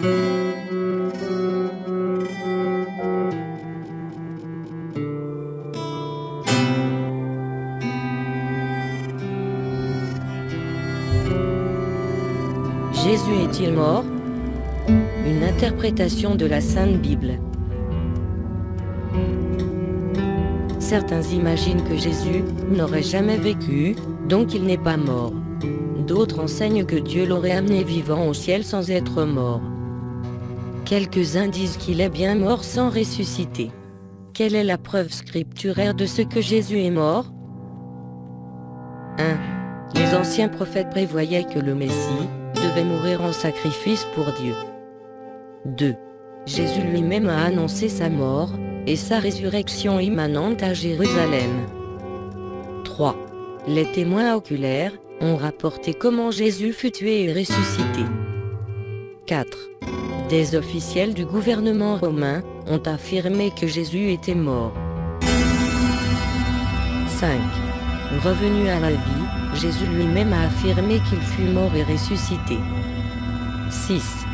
Jésus est-il mort? Une interprétation de la Sainte Bible. Certains imaginent que Jésus n'aurait jamais vécu, donc il n'est pas mort. D'autres enseignent que Dieu l'aurait amené vivant au ciel sans être mort. Quelques-uns disent qu'il est bien mort sans ressusciter. Quelle est la preuve scripturaire de ce que Jésus est mort? 1. Les anciens prophètes prévoyaient que le Messie devait mourir en sacrifice pour Dieu. 2. Jésus lui-même a annoncé sa mort et sa résurrection immanente à Jérusalem. 3. Les témoins oculaires ont rapporté comment Jésus fut tué et ressuscité. 4. Des officiels du gouvernement romain ont affirmé que Jésus était mort. 5. Revenu à la vie, Jésus lui-même a affirmé qu'il fut mort et ressuscité. 6.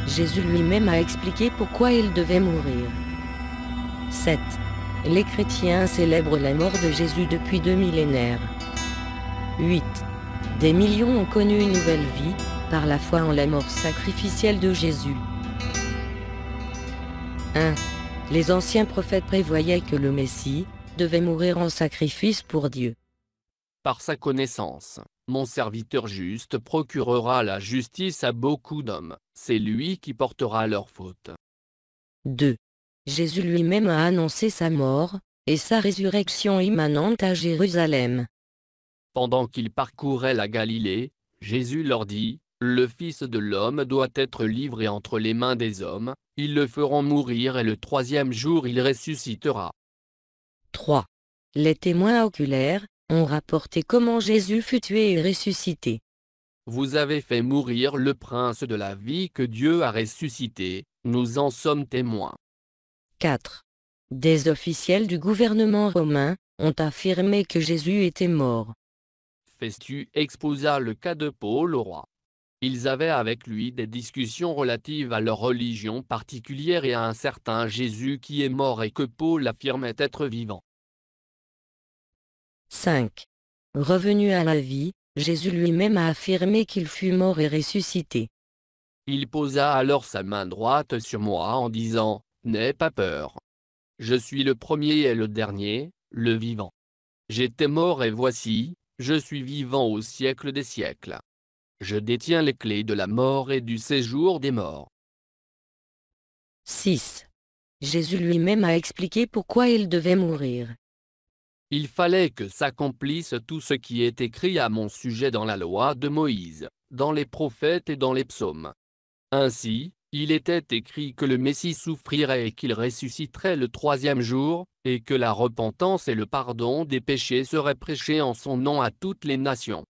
Jésus lui-même a expliqué pourquoi il devait mourir. 7. Les chrétiens célèbrent la mort de Jésus depuis 2 millénaires. 8. Des millions ont connu une nouvelle vie par la foi en la mort sacrificielle de Jésus. 1. Les anciens prophètes prévoyaient que le Messie devait mourir en sacrifice pour Dieu. Par sa connaissance, mon serviteur juste procurera la justice à beaucoup d'hommes, c'est lui qui portera leurs fautes. 2. Jésus lui-même a annoncé sa mort et sa résurrection immanente à Jérusalem. Pendant qu'ils parcouraient la Galilée, Jésus leur dit, « Le Fils de l'homme doit être livré entre les mains des hommes, ils le feront mourir et le 3e jour il ressuscitera. » 3. Les témoins oculaires ont rapporté comment Jésus fut tué et ressuscité. Vous avez fait mourir le prince de la vie que Dieu a ressuscité, nous en sommes témoins. 4. Des officiels du gouvernement romain ont affirmé que Jésus était mort. Festus exposa le cas de Paul au roi. Ils avaient avec lui des discussions relatives à leur religion particulière et à un certain Jésus qui est mort et que Paul affirmait être vivant. 5. Revenu à la vie, Jésus lui-même a affirmé qu'il fut mort et ressuscité. Il posa alors sa main droite sur moi en disant, « N'aie pas peur. Je suis le premier et le dernier, le vivant. J'étais mort et voici, je suis vivant au siècle des siècles. Je détiens les clés de la mort et du séjour des morts. » 6. Jésus lui-même a expliqué pourquoi il devait mourir. Il fallait que s'accomplisse tout ce qui est écrit à mon sujet dans la loi de Moïse, dans les prophètes et dans les psaumes. Ainsi, il était écrit que le Messie souffrirait et qu'il ressusciterait le 3e jour, et que la repentance et le pardon des péchés seraient prêchés en son nom à toutes les nations.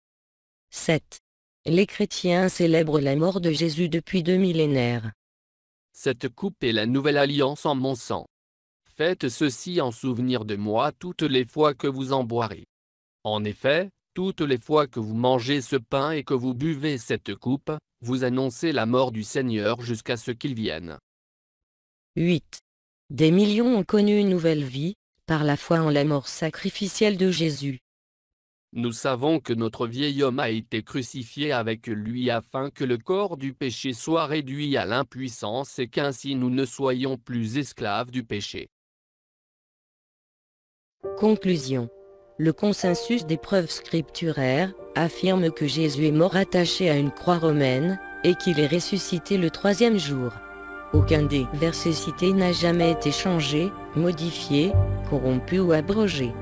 7. Les chrétiens célèbrent la mort de Jésus depuis 2 millénaires. Cette coupe est la nouvelle alliance en mon sang. Faites ceci en souvenir de moi toutes les fois que vous en boirez. En effet, toutes les fois que vous mangez ce pain et que vous buvez cette coupe, vous annoncez la mort du Seigneur jusqu'à ce qu'il vienne. 8. Des millions ont connu une nouvelle vie, par la foi en la mort sacrificielle de Jésus. Nous savons que notre vieil homme a été crucifié avec lui afin que le corps du péché soit réduit à l'impuissance et qu'ainsi nous ne soyons plus esclaves du péché. Conclusion. Le consensus des preuves scripturaires affirme que Jésus est mort attaché à une croix romaine, et qu'il est ressuscité le 3e jour. Aucun des versets cités n'a jamais été changé, modifié, corrompu ou abrogé.